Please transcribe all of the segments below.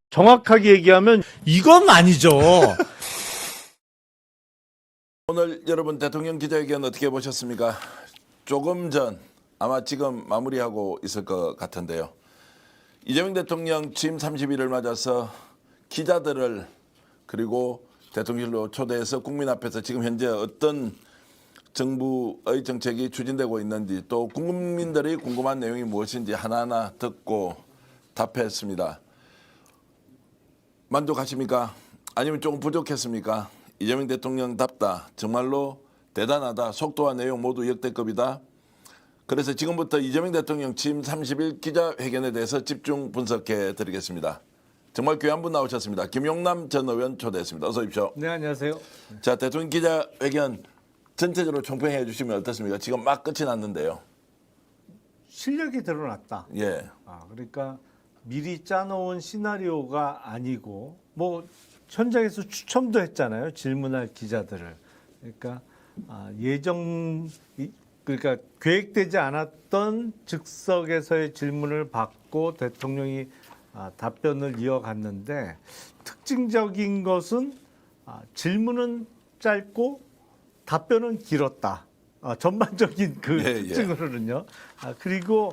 정확하게 얘기하면 이건 아니죠. 오늘 여러분 대통령 기자회견 어떻게 보셨습니까? 조금 전 아마 지금 마무리하고 있을 것 같은데요. 이재명 대통령 취임 30일을 맞아서 기자들을 그리고 대통령실로 초대해서 국민 앞에서 지금 현재 어떤 정부의 정책이 추진되고 있는지 또 국민들이 궁금한 내용이 무엇인지 하나하나 듣고 답했습니다. 만족하십니까? 아니면 조금 부족했습니까? 이재명 대통령답다. 정말로 대단하다. 속도와 내용 모두 역대급이다. 그래서 지금부터 이재명 대통령 취임 30일 기자회견에 대해서 집중 분석해 드리겠습니다. 정말 귀한 분 나오셨습니다. 김용남 전 의원 초대했습니다. 어서 오십시오. 네, 안녕하세요. 자, 대통령 기자회견 전체적으로 총평해 주시면 어떻습니까? 지금 막 끝이 났는데요. 실력이 드러났다. 예. 그러니까 미리 짜놓은 시나리오가 아니고 뭐 현장에서 추첨도 했잖아요. 질문할 기자들을. 그러니까 그러니까 계획되지 않았던 즉석에서의 질문을 받고 대통령이 답변을 이어갔는데 특징적인 것은 질문은 짧고 답변은 길었다. 전반적인 그 예, 예. 특징으로는요. 그리고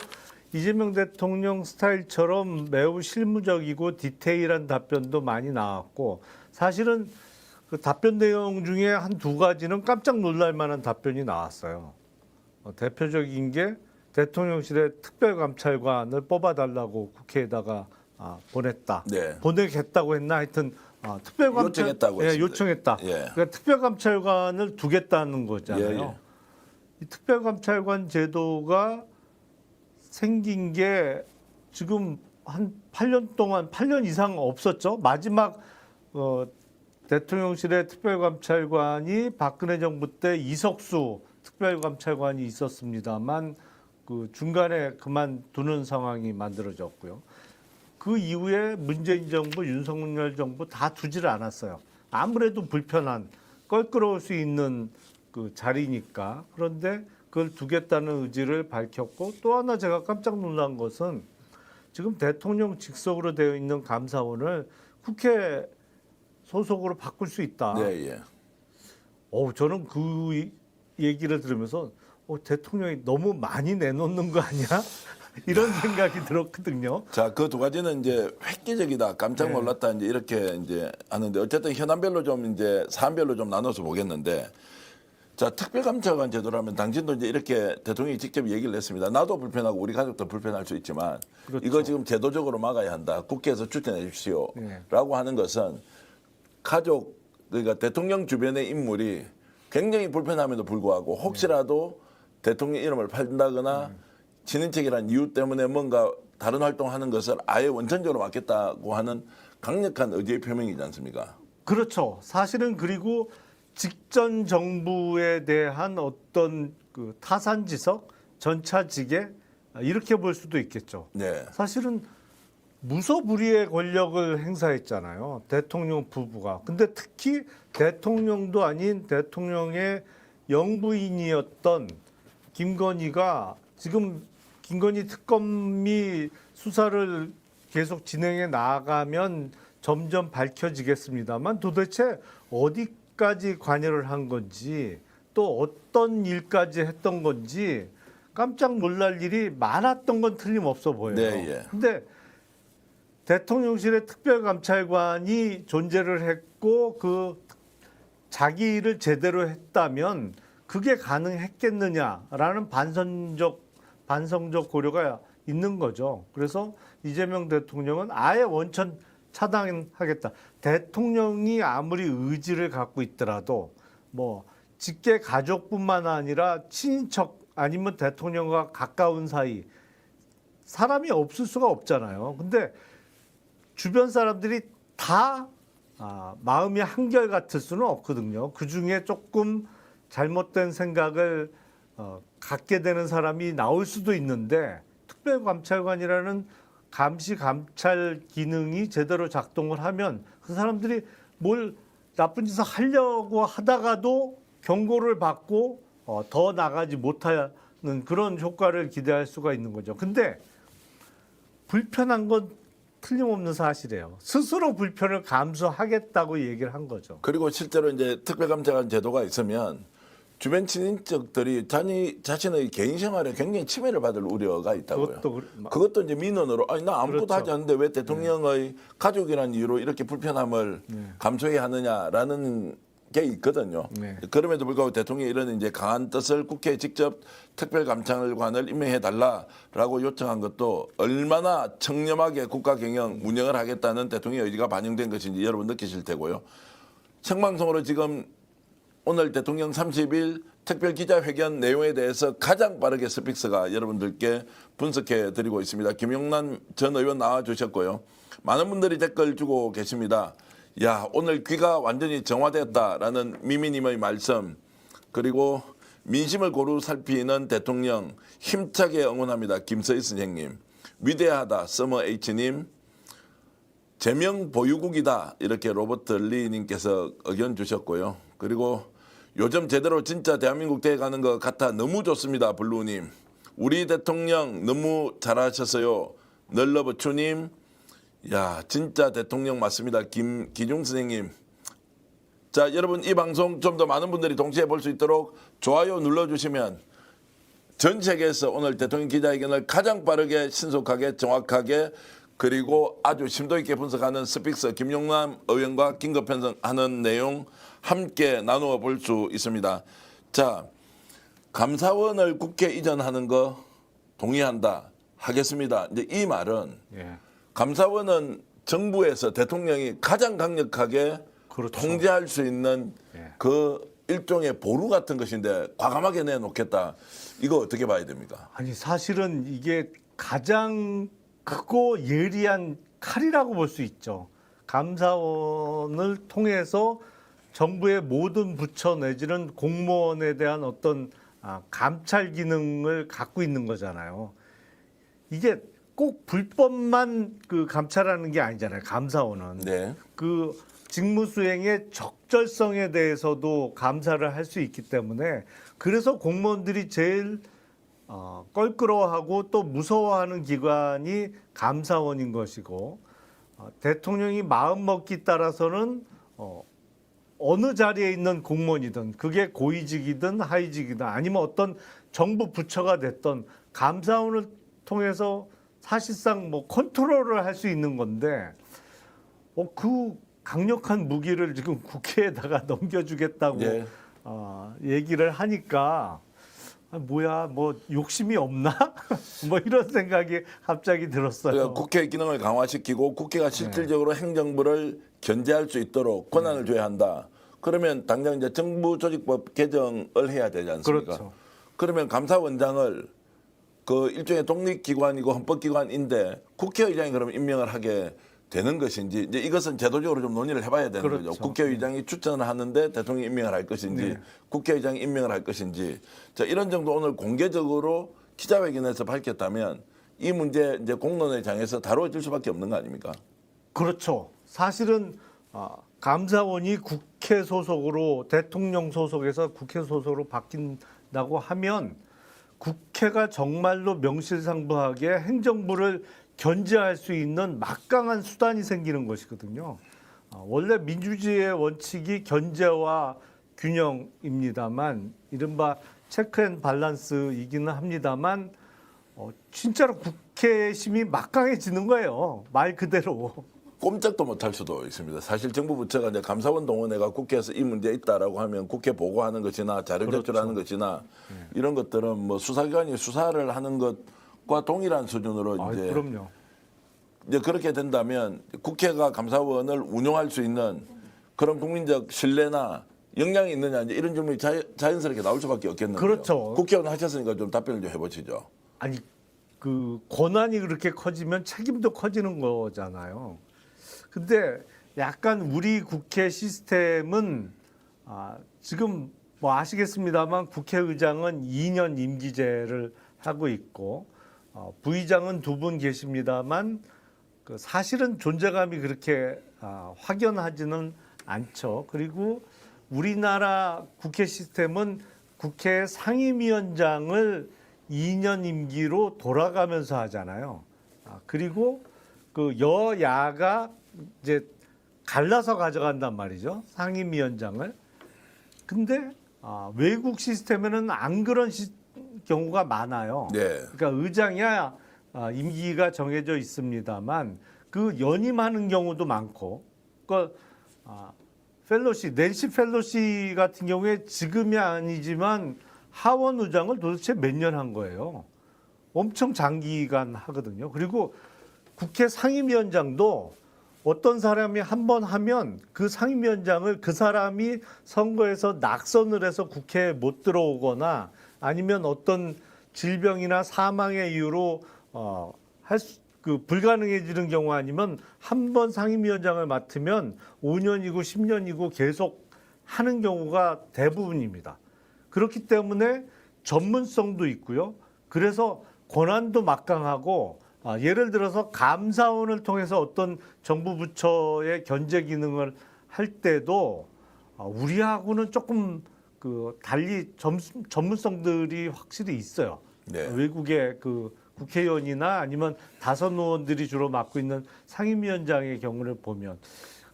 이재명 대통령 스타일처럼 매우 실무적이고 디테일한 답변도 많이 나왔고 사실은 그 답변 내용 중에 한 두 가지는 깜짝 놀랄 만한 답변이 나왔어요. 대표적인 게 대통령실에 특별감찰관을 뽑아달라고 국회에다가 보냈다. 네. 보내겠다고 했나 하여튼 요청했다고 예, 했습니다. 요청했다. 예. 그러니까 특별감찰관을 두겠다는 거잖아요. 예, 예. 이 특별감찰관 제도가 생긴 게 지금 한 8년 동안 8년 이상 없었죠. 마지막 대통령실의 특별감찰관이 박근혜 정부 때 이석수 특별감찰관이 있었습니다만 그 중간에 그만두는 상황이 만들어졌고요. 그 이후에 문재인 정부, 윤석열 정부 다 두지를 않았어요. 아무래도 불편한 껄끄러울 수 있는 그 자리니까. 그런데 그걸 두겠다는 의지를 밝혔고 또 하나 제가 깜짝 놀란 것은 지금 대통령 직속으로 되어 있는 감사원을 국회 소속으로 바꿀 수 있다. 네, 예. 저는 그 얘기를 들으면서 대통령이 너무 많이 내놓는 거 아니야? 이런 생각이 들었거든요. 자, 그 두 가지는 이제 획기적이다, 깜짝 놀랐다, 이제 이렇게 이제 하는데 어쨌든 현안별로 좀 이제 사안별로 좀 나눠서 보겠는데, 자, 특별감찰관 제도라면 당신도 이제 이렇게 대통령이 직접 얘기를 했습니다. 나도 불편하고 우리 가족도 불편할 수 있지만 그렇죠. 이거 지금 제도적으로 막아야 한다. 국회에서 추천해 주십시오라고 하는 것은 가족 그러니까 대통령 주변의 인물이 굉장히 불편함에도 불구하고 혹시라도 대통령 이름을 팔다거나 친인척이라는 이유 때문에 뭔가 다른 활동하는 것을 아예 원천적으로 막겠다고 하는 강력한 의지의 표명이지 않습니까? 그렇죠. 사실은 그리고 직전 정부에 대한 어떤 그 타산지석, 전차지게 이렇게 볼 수도 있겠죠. 네. 사실은 무소불위의 권력을 행사했잖아요. 대통령 부부가. 근데 특히 대통령도 아닌 대통령의 영부인이었던 김건희가 지금 김건희 특검이 수사를 계속 진행해 나가면 점점 밝혀지겠습니다만 도대체 어디까지 관여를 한 건지 또 어떤 일까지 했던 건지 깜짝 놀랄 일이 많았던 건 틀림없어 보여요. 네, 예. 근데 대통령실의 특별감찰관이 존재를 했고 그 자기 일을 제대로 했다면 그게 가능했겠느냐라는 반성적 고려가 있는 거죠. 그래서 이재명 대통령은 아예 원천 차단하겠다. 대통령이 아무리 의지를 갖고 있더라도 뭐 직계 가족뿐만 아니라 친인척 아니면 대통령과 가까운 사이 사람이 없을 수가 없잖아요. 근데 주변 사람들이 다 마음이 한결 같을 수는 없거든요. 그중에 조금 잘못된 생각을 갖게 되는 사람이 나올 수도 있는데 특별감찰관이라는 감시 감찰 기능이 제대로 작동을 하면 그 사람들이 뭘 나쁜 짓을 하려고 하다가도 경고를 받고 더 나가지 못하는 그런 효과를 기대할 수가 있는 거죠. 근데 불편한 건 틀림없는 사실이에요. 스스로 불편을 감수하겠다고 얘기를 한 거죠. 그리고 실제로 이제 특별감찰관 제도가 있으면 주변 친인척들이 자신의 개인 생활에 굉장히 침해를 받을 우려가 있다고요. 그것도 이제 민원으로 아니 나 아무것도 그렇죠. 하지 않는데 왜 대통령의 가족이라는 이유로 이렇게 불편함을 감수해야 하느냐라는 게 있거든요. 네. 그럼에도 불구하고 대통령이 이런 이제 강한 뜻을 국회에 직접 특별감찰관을 임명해 달라라고 요청한 것도 얼마나 청렴하게 국가 경영 운영을 하겠다는 대통령의 의지가 반영된 것인지 여러분 느끼실 테고요. 생방송으로 지금 오늘 대통령 30일 특별 기자회견 내용에 대해서 가장 빠르게 스픽스가 여러분들께 분석해 드리고 있습니다. 김용남 전 의원 나와주셨고요. 많은 분들이 댓글 주고 계십니다. 야, 오늘 귀가 완전히 정화되었다라는 미미님의 말씀, 그리고 민심을 고루 살피는 대통령 힘차게 응원합니다. 김서희 선생님, 위대하다 서머 H님, 제명 보유국이다 이렇게 로버트 리님께서 의견 주셨고요. 그리고 요즘 제대로 진짜 대한민국 돼 가는 것 같아 너무 좋습니다. 블루님, 우리 대통령 너무 잘하셨어요. 널러버추님, 야 진짜 대통령 맞습니다. 김기중 선생님. 자, 여러분 이 방송 좀 더 많은 분들이 동시에 볼 수 있도록 좋아요 눌러주시면 전 세계에서 오늘 대통령 기자회견을 가장 빠르게 신속하게 정확하게 그리고 아주 심도 있게 분석하는 스픽서 김용남 의원과 긴급 편성하는 내용 함께 나누어 볼 수 있습니다. 자, 감사원을 국회 이전하는 거 동의한다 하겠습니다. 이제 이 말은 감사원은 정부에서 대통령이 가장 강력하게 그렇죠. 통제할 수 있는 그 일종의 보루 같은 것인데 과감하게 내놓겠다. 이거 어떻게 봐야 됩니까? 아니 사실은 이게 가장 크고 예리한 칼이라고 볼 수 있죠. 감사원을 통해서 정부의 모든 부처 내지는 공무원에 대한 어떤 감찰 기능을 갖고 있는 거잖아요. 이게 꼭 불법만 그 감찰하는 게 아니잖아요. 감사원은 네. 그 직무 수행의 적절성에 대해서도 감사를 할 수 있기 때문에 그래서 공무원들이 제일 껄끄러워하고 또 무서워하는 기관이 감사원인 것이고 대통령이 마음먹기 따라서는 어느 자리에 있는 공무원이든 그게 고위직이든 하위직이든 아니면 어떤 정부 부처가 됐던 감사원을 통해서 사실상 뭐 컨트롤을 할 수 있는 건데 그 강력한 무기를 지금 국회에다가 넘겨주겠다고 네. 얘기를 하니까 뭐야 뭐 욕심이 없나 뭐 이런 생각이 갑자기 들었어요. 그러니까 국회 기능을 강화시키고 국회가 실질적으로 행정부를 견제할 수 있도록 권한을 줘야 한다. 그러면 당장 이제 정부조직법 개정을 해야 되지 않습니까? 그렇죠. 그러면 감사원장을 그 일종의 독립기관이고 헌법기관인데 국회의장이 그러면 임명을 하게 되는 것인지 이제 이것은 제도적으로 좀 논의를 해봐야 되는 그렇죠. 거죠. 국회의장이 추천을 하는데 대통령이 임명을 할 것인지 국회의장이 임명을 할 것인지 자 이런 정도 오늘 공개적으로 기자회견에서 밝혔다면 이 문제 이제 공론의 장에서 다뤄질 수밖에 없는 거 아닙니까? 그렇죠. 사실은 감사원이 국회 소속으로 대통령 소속에서 국회 소속으로 바뀐다고 하면 국회가 정말로 명실상부하게 행정부를 견제할 수 있는 막강한 수단이 생기는 것이거든요. 원래 민주주의의 원칙이 견제와 균형입니다만 이른바 체크 앤 밸런스이기는 합니다만 진짜로 국회의 힘이 막강해지는 거예요. 말 그대로. 꼼짝도 못할 수도 있습니다. 사실 정부 부처가 이제 감사원 동원회가 국회에서 이 문제 있다라고 하면 국회 보고하는 것이나 자료 제출하는 것이나 이런 것들은 뭐 수사기관이 수사를 하는 것과 동일한 수준으로 이제 그럼요. 이제 그렇게 된다면 국회가 감사원을 운영할 수 있는 그런 국민적 신뢰나 역량이 있느냐 이제 이런 질문이 자연스럽게 나올 수밖에 없겠는데요. 그렇죠. 국회의원 하셨으니까 좀 답변을 좀 해보시죠. 아니 그 권한이 그렇게 커지면 책임도 커지는 거잖아요. 근데 약간 우리 국회 시스템은 지금 뭐 아시겠습니다만 국회의장은 2년 임기제를 하고 있고 부의장은 2분 계십니다만 그 사실은 존재감이 그렇게 확연하지는 않죠. 그리고 우리나라 국회 시스템은 국회 상임위원장을 2년 임기로 돌아가면서 하잖아요. 그리고 그 여야가 이제 갈라서 가져간단 말이죠. 상임위원장을. 근데 외국 시스템에는 안 그런 경우가 많아요. 네. 그러니까 의장이야 임기가 정해져 있습니다만 그 연임하는 경우도 많고, 그 펠로시 낸시 펠로시 같은 경우에 지금이 아니지만 하원 의장을 도대체 몇 년 한 거예요. 엄청 장기간 하거든요. 그리고 국회 상임위원장도 어떤 사람이 한 번 하면 그 상임위원장을 그 사람이 선거에서 낙선을 해서 국회에 못 들어오거나 아니면 어떤 질병이나 사망의 이유로 불가능해지는 경우 아니면 한 번 상임위원장을 맡으면 5년이고 10년이고 계속 하는 경우가 대부분입니다. 그렇기 때문에 전문성도 있고요. 그래서 권한도 막강하고 예를 들어서 감사원을 통해서 어떤 정부 부처의 견제 기능을 할 때도 우리하고는 조금 달리 전문성들이 확실히 있어요. 네. 외국의 국회의원이나 아니면 다선 의원들이 주로 맡고 있는 상임위원장의 경우를 보면,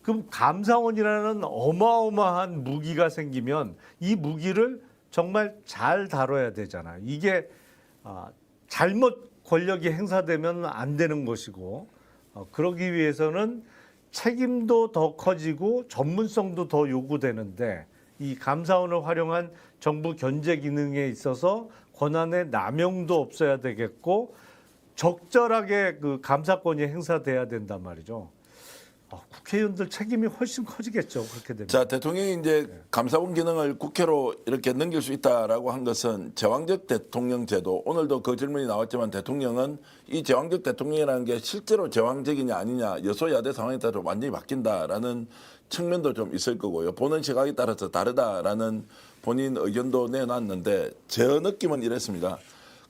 그럼 감사원이라는 어마어마한 무기가 생기면 이 무기를 정말 잘 다뤄야 되잖아요. 이게 잘못 권력이 행사되면 안 되는 것이고, 그러기 위해서는 책임도 더 커지고 전문성도 더 요구되는데, 이 감사원을 활용한 정부 견제 기능에 있어서 권한의 남용도 없어야 되겠고 적절하게 그 감사권이 행사돼야 된단 말이죠. 국회의원들 책임이 훨씬 커지겠죠. 그렇게 되면. 자, 대통령이 이제 감사원 기능을 국회로 이렇게 넘길 수 있다라고 한 것은 제왕적 대통령 제도, 오늘도 그 질문이 나왔지만 대통령은 이 제왕적 대통령이라는 게 실제로 제왕적이냐 아니냐 여소야대 상황에 따라 완전히 바뀐다라는 측면도 좀 있을 거고요. 보는 시각에 따라서 다르다라는 본인 의견도 내놨는데 제 느낌은 이랬습니다.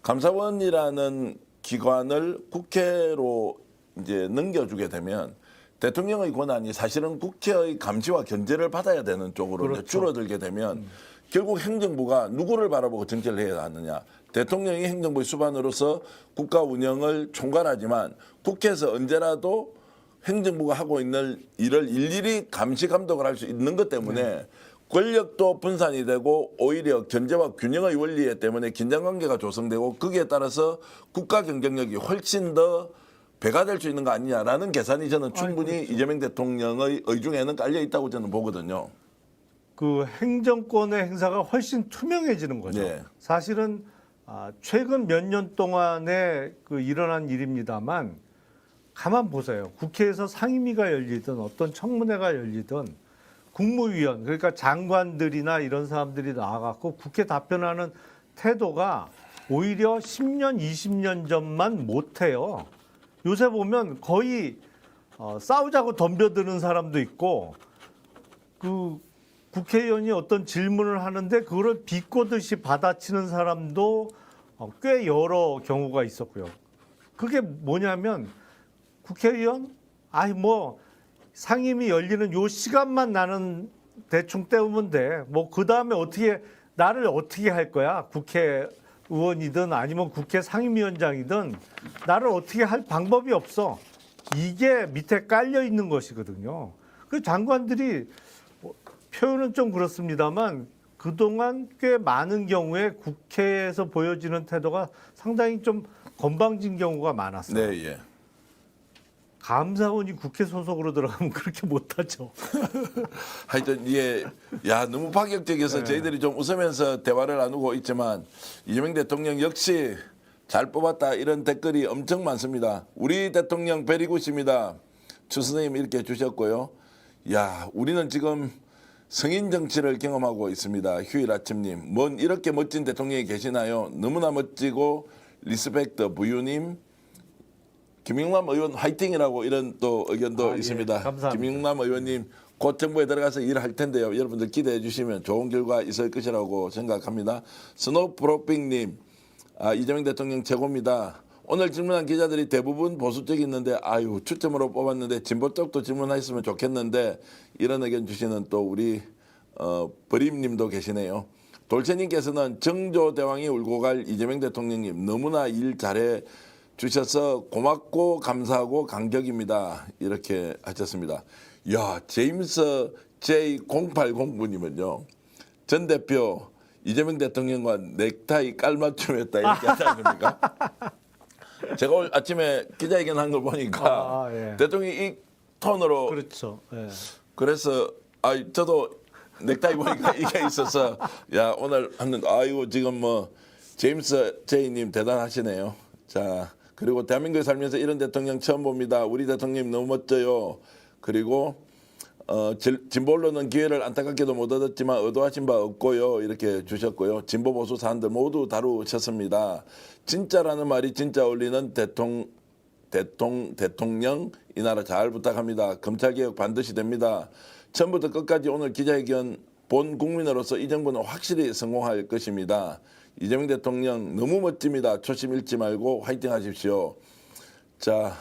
감사원이라는 기관을 국회로 이제 넘겨주게 되면 대통령의 권한이 사실은 국회의 감시와 견제를 받아야 되는 쪽으로 그렇죠. 이제 줄어들게 되면 결국 행정부가 누구를 바라보고 정치를 해야 하느냐. 대통령이 행정부의 수반으로서 국가 운영을 총괄하지만 국회에서 언제라도 행정부가 하고 있는 일을 일일이 감시 감독을 할 수 있는 것 때문에 권력도 분산이 되고 오히려 견제와 균형의 원리 때문에 긴장관계가 조성되고 거기에 따라서 국가 경쟁력이 훨씬 더 배가 될 수 있는 거 아니냐라는 계산이 저는 충분히 그렇죠. 이재명 대통령의 의중에는 깔려 있다고 저는 보거든요. 그 행정권의 행사가 훨씬 투명해지는 거죠. 네. 사실은 최근 몇 년 동안에 일어난 일입니다만 가만 보세요. 국회에서 상임위가 열리든 어떤 청문회가 열리든 국무위원, 그러니까 장관들이나 이런 사람들이 나와갖고 국회 답변하는 태도가 오히려 10년, 20년 전만 못해요. 요새 보면 거의 싸우자고 덤벼드는 사람도 있고, 그 국회의원이 어떤 질문을 하는데 그거를 비꼬듯이 받아치는 사람도 꽤 여러 경우가 있었고요. 그게 뭐냐면 국회의원, 상임위 열리는 요 시간만 나는 대충 때우면 돼. 그 다음에 나를 어떻게 할 거야? 국회의원이든 아니면 국회 상임위원장이든 나를 어떻게 할 방법이 없어. 이게 밑에 깔려 있는 것이거든요. 그 장관들이 표현은 좀 그렇습니다만 그동안 꽤 많은 경우에 국회에서 보여지는 태도가 상당히 좀 건방진 경우가 많았어요. 네, 예. 감사원이 국회 소속으로 들어가면 그렇게 못하죠. 하여튼 이게 너무 파격적이어서 저희들이 좀 웃으면서 대화를 나누고 있지만 이재명 대통령 역시 잘 뽑았다 이런 댓글이 엄청 많습니다. 우리 대통령 베리굿입니다. 추 선생님 이렇게 주셨고요. 우리는 지금 성인 정치를 경험하고 있습니다. 휴일 아침님. 이렇게 멋진 대통령이 계시나요? 너무나 멋지고 리스펙트 부유님. 김용남 의원 화이팅이라고 이런 또 의견도 있습니다. 감사합니다. 김용남 의원님 곧 정부에 들어가서 일할 텐데요. 여러분들 기대해 주시면 좋은 결과 있을 것이라고 생각합니다. 스노우프로핑님, 이재명 대통령 최고입니다. 오늘 질문한 기자들이 대부분 보수 쪽이 있는데 추첨으로 뽑았는데 진보 쪽도 질문했으면 좋겠는데 이런 의견 주시는 또 우리 버림님도 계시네요. 돌체님께서는 정조대왕이 울고 갈 이재명 대통령님 너무나 일 잘해 주셔서 고맙고 감사하고 감격입니다. 이렇게 하셨습니다. 야, 제임스 J0809님은요. 전 대표 이재명 대통령과 넥타이 깔맞춤했다 이렇게 하지 겁니까? 제가 오늘 아침에 기자회견 한 걸 보니까 예. 대통령이 이 톤으로 그렇죠. 예. 그래서 저도 넥타이 보니까 이게 있어서 야 오늘 하는 아이고 지금 뭐 제임스 제이님 대단하시네요. 자 그리고 대한민국에 살면서 이런 대통령 처음 봅니다. 우리 대통령 너무 멋져요. 그리고 진보 언론은 기회를 안타깝게도 못 얻었지만 의도하신 바 없고요. 이렇게 주셨고요. 진보 보수 사안들 모두 다루셨습니다. 진짜라는 말이 진짜 어울리는 대통령 이 나라 잘 부탁합니다. 검찰개혁 반드시 됩니다. 처음부터 끝까지 오늘 기자회견 본 국민으로서 이 정부는 확실히 성공할 것입니다. 이재명 대통령 너무 멋집니다. 초심 잃지 말고 화이팅 하십시오. 자,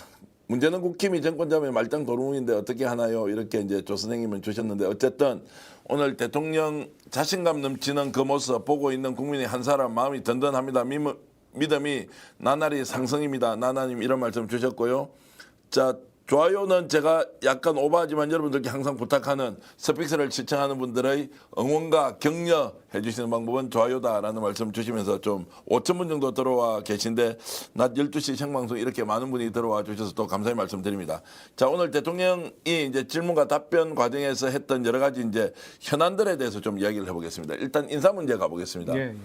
문제는 국힘이 정권 잡으면 말짱 도루묵인데 어떻게 하나요? 이렇게 이제 조 선생님은 주셨는데 어쨌든 오늘 대통령 자신감 넘치는 그 모습 보고 있는 국민의 한 사람 마음이 든든합니다. 믿음이 나날이 상승입니다. 나나님 이런 말씀 주셨고요. 자, 좋아요는 제가 약간 오버하지만 여러분들께 항상 부탁하는 스픽스를 시청하는 분들의 응원과 격려해 주시는 방법은 좋아요다라는 말씀 주시면서 좀 5,000분 정도 들어와 계신데 낮 12시 생방송 이렇게 많은 분이 들어와 주셔서 또 감사의 말씀드립니다. 자, 오늘 대통령이 이제 질문과 답변 과정에서 했던 여러 가지 이제 현안들에 대해서 좀 이야기를 해보겠습니다. 일단 인사 문제 가보겠습니다. 예, 예.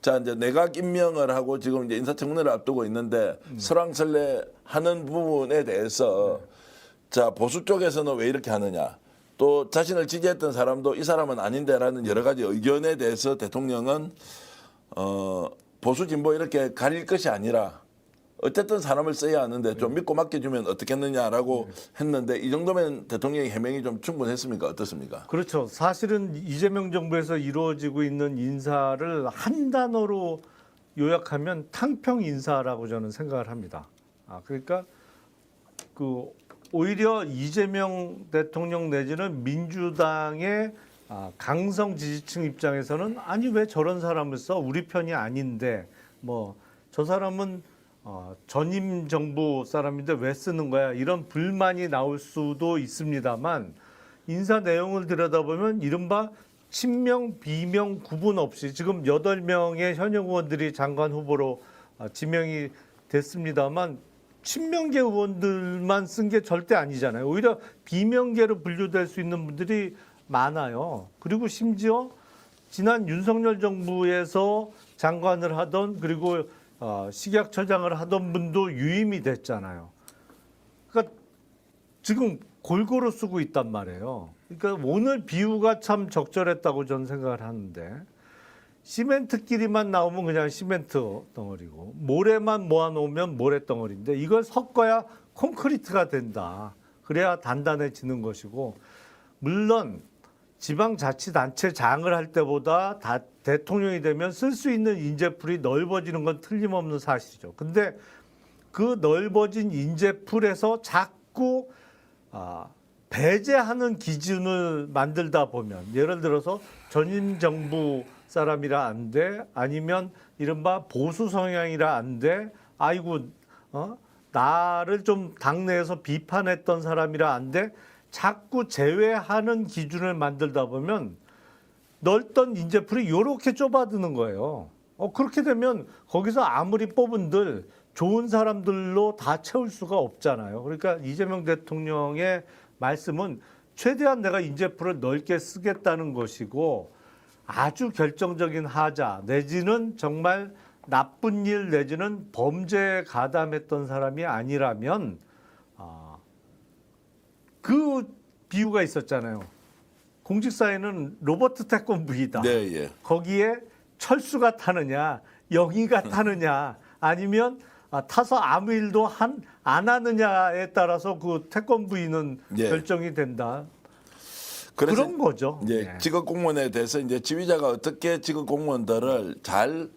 자, 이제 내각 임명을 하고 지금 이제 인사청문회를 앞두고 있는데 설왕설래하는 부분에 대해서 자, 보수 쪽에서는 왜 이렇게 하느냐. 또 자신을 지지했던 사람도 이 사람은 아닌데라는 여러 가지 의견에 대해서 대통령은 보수 진보 이렇게 가릴 것이 아니라 어쨌든 사람을 써야 하는데 좀 믿고 맡겨주면 어떻겠느냐라고 했는데 이 정도면 대통령의 해명이 좀 충분했습니까? 어떻습니까? 그렇죠. 사실은 이재명 정부에서 이루어지고 있는 인사를 한 단어로 요약하면 탕평 인사라고 저는 생각을 합니다. 그러니까 오히려 이재명 대통령 내지는 민주당의 강성 지지층 입장에서는 아니 왜 저런 사람을 써? 우리 편이 아닌데 뭐 저 사람은 전임 정부 사람인데 왜 쓰는 거야? 이런 불만이 나올 수도 있습니다만 인사 내용을 들여다보면 이른바 친명, 비명 구분 없이 지금 8명의 현역 의원들이 장관 후보로 지명이 됐습니다만 친명계 의원들만 쓴 게 절대 아니잖아요. 오히려 비명계로 분류될 수 있는 분들이 많아요. 그리고 심지어 지난 윤석열 정부에서 장관을 하던 그리고 식약처장을 하던 분도 유임이 됐잖아요. 그러니까 지금 골고루 쓰고 있단 말이에요. 그러니까 오늘 비유가 참 적절했다고 저는 생각을 하는데 시멘트끼리만 나오면 그냥 시멘트 덩어리고 모래만 모아놓으면 모래 덩어리인데 이걸 섞어야 콘크리트가 된다. 그래야 단단해지는 것이고 물론 지방자치단체장을 할 때보다 대통령이 되면 쓸 수 있는 인재풀이 넓어지는 건 틀림없는 사실이죠. 근데 그 넓어진 인재풀에서 자꾸 배제하는 기준을 만들다 보면 예를 들어서 전임 정부 사람이라 안 돼, 아니면 이른바 보수 성향이라 안 돼, 아이고 나를 좀 당내에서 비판했던 사람이라 안 돼, 자꾸 제외하는 기준을 만들다 보면 넓던 인재풀이 이렇게 좁아드는 거예요. 그렇게 되면 거기서 아무리 뽑은들 좋은 사람들로 다 채울 수가 없잖아요. 그러니까 이재명 대통령의 말씀은 최대한 내가 인재풀을 넓게 쓰겠다는 것이고 아주 결정적인 하자 내지는 정말 나쁜 일 내지는 범죄에 가담했던 사람이 아니라면 그 비유가 있었잖아요. 공직사회는 로버트 태권브이다. 네, 예. 거기에 철수가 타느냐 영희가 타느냐 아니면 타서 아무 일도 안 하느냐에 따라서 그 태권브이는 예. 결정이 된다. 그래서 그런 거죠. 이제 네. 직업 공무원에 대해서 이제 지휘자가 어떻게 직업 공무원들을 잘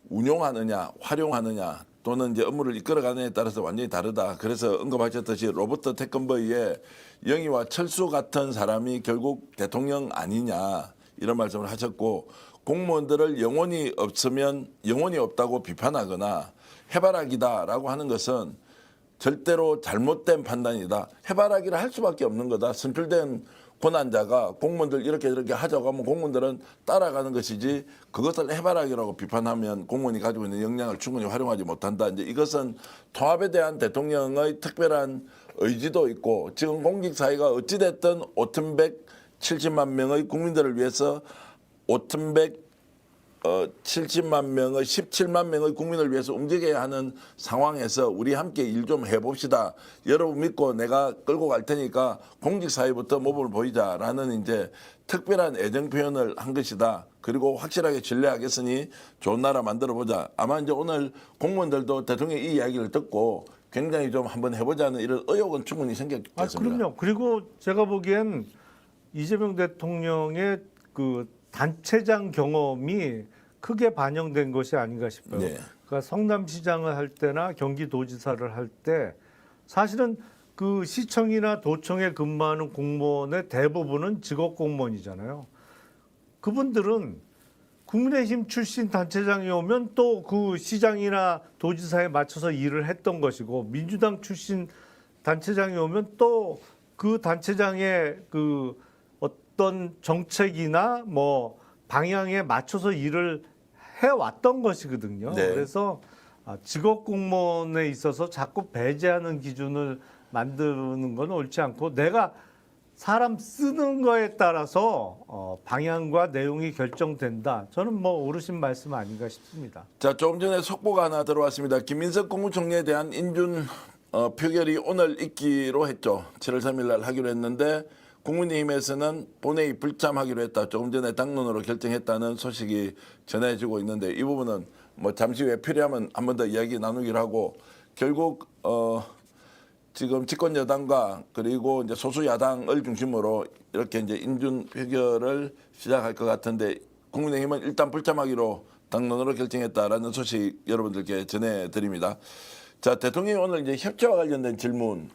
운용하느냐, 활용하느냐, 또는 이제 업무를 이끌어가느냐에 따라서 완전히 다르다. 그래서 언급하셨듯이 로버트 태권브이의 영희와 철수 같은 사람이 결국 대통령 아니냐 이런 말씀을 하셨고 공무원들을 영혼이 없다고 비판하거나 해바라기다라고 하는 것은 절대로 잘못된 판단이다. 해바라기를 할 수밖에 없는 거다. 선출된 권한자가 공무원들 이렇게 하자고 하면 공무원들은 따라가는 것이지 그것을 해바라기라고 비판하면 공무원이 가지고 있는 역량을 충분히 활용하지 못한다. 이제 이것은 통합에 대한 대통령의 특별한 의지도 있고 지금 공직사회가 어찌됐든 5,170만 명의 국민들을 위해서 5,170만 명의 17만 명의 국민을 위해서 움직여야 하는 상황에서 우리 함께 일 좀 해봅시다. 여러분 믿고 내가 끌고 갈 테니까 공직사회부터 모범을 보이자라는 이제 특별한 애정 표현을 한 것이다. 그리고 확실하게 신뢰하겠으니 좋은 나라 만들어 보자. 아마 이제 오늘 공무원들도 대통령 이 이야기를 듣고 굉장히 좀 한번 해보자는 이런 의욕은 충분히 생겼겠습니다. 그럼요. 그리고 제가 보기엔 이재명 대통령의 그 단체장 경험이 크게 반영된 것이 아닌가 싶어요. 네. 그러니까 성남시장을 할 때나 경기도지사를 할 때 사실은 그 시청이나 도청에 근무하는 공무원의 대부분은 직업 공무원이잖아요. 그분들은 국민의힘 출신 단체장이 오면 또 그 시장이나 도지사에 맞춰서 일을 했던 것이고 민주당 출신 단체장이 오면 또 그 단체장의 그 어떤 정책이나 뭐 방향에 맞춰서 일을 해왔던 것이거든요. 네. 그래서 직업 공무원에 있어서 자꾸 배제하는 기준을 만드는 건 옳지 않고 내가 사람 쓰는 거에 따라서 방향과 내용이 결정된다. 저는 뭐 오르신 말씀 아닌가 싶습니다. 자, 조금 전에 속보가 하나 들어왔습니다. 김민석 국무총리에 대한 인준 표결이 오늘 있기로 했죠. 7월 3일 날 하기로 했는데 국민의힘에서는 본회의 불참하기로 했다. 조금 전에 당론으로 결정했다는 소식이 전해지고 있는데 이 부분은 뭐 잠시 후에 필요하면 한 번 더 이야기 나누기로 하고 결국 지금 집권 여당과 그리고 이제 소수 야당을 중심으로 이렇게 이제 인준 표결을 시작할 것 같은데 국민의힘은 일단 불참하기로 당론으로 결정했다라는 소식 여러분들께 전해드립니다. 자, 대통령이 오늘 이제 협치와 관련된 질문을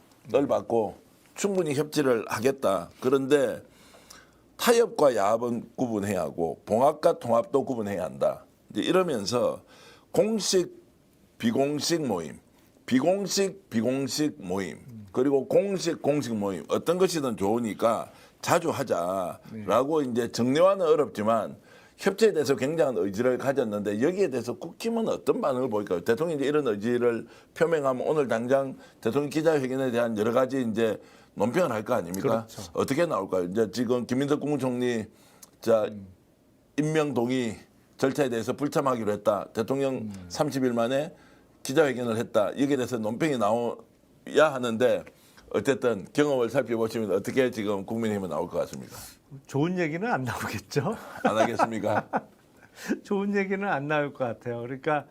받고 충분히 협치를 하겠다. 그런데 타협과 야합은 구분해야 하고 봉합과 통합도 구분해야 한다. 이제 이러면서 공식, 비공식 모임, 비공식 모임, 그리고 공식 모임 어떤 것이든 좋으니까 자주 하자라고 이제 정례화는 어렵지만 협치에 대해서 굉장한 의지를 가졌는데 여기에 대해서 국힘은 어떤 반응을 보일까요? 대통령이 이제 이런 의지를 표명하면 오늘 당장 대통령 기자회견에 대한 여러 가지 이제 논평을 할 거 아닙니까? 그렇죠. 어떻게 나올까요? 이제 지금 김민석 국무총리 자 임명 동의 절차에 대해서 불참하기로 했다. 대통령 30일 만에 기자회견을 했다. 여기에 대해서 논평이 나와야 하는데 어쨌든 경험을 살펴보시면 어떻게 지금 국민의힘은 나올 것 같습니까? 좋은 얘기는 안 나오겠죠. 안 하겠습니까? 좋은 얘기는 안 나올 것 같아요. 그러니까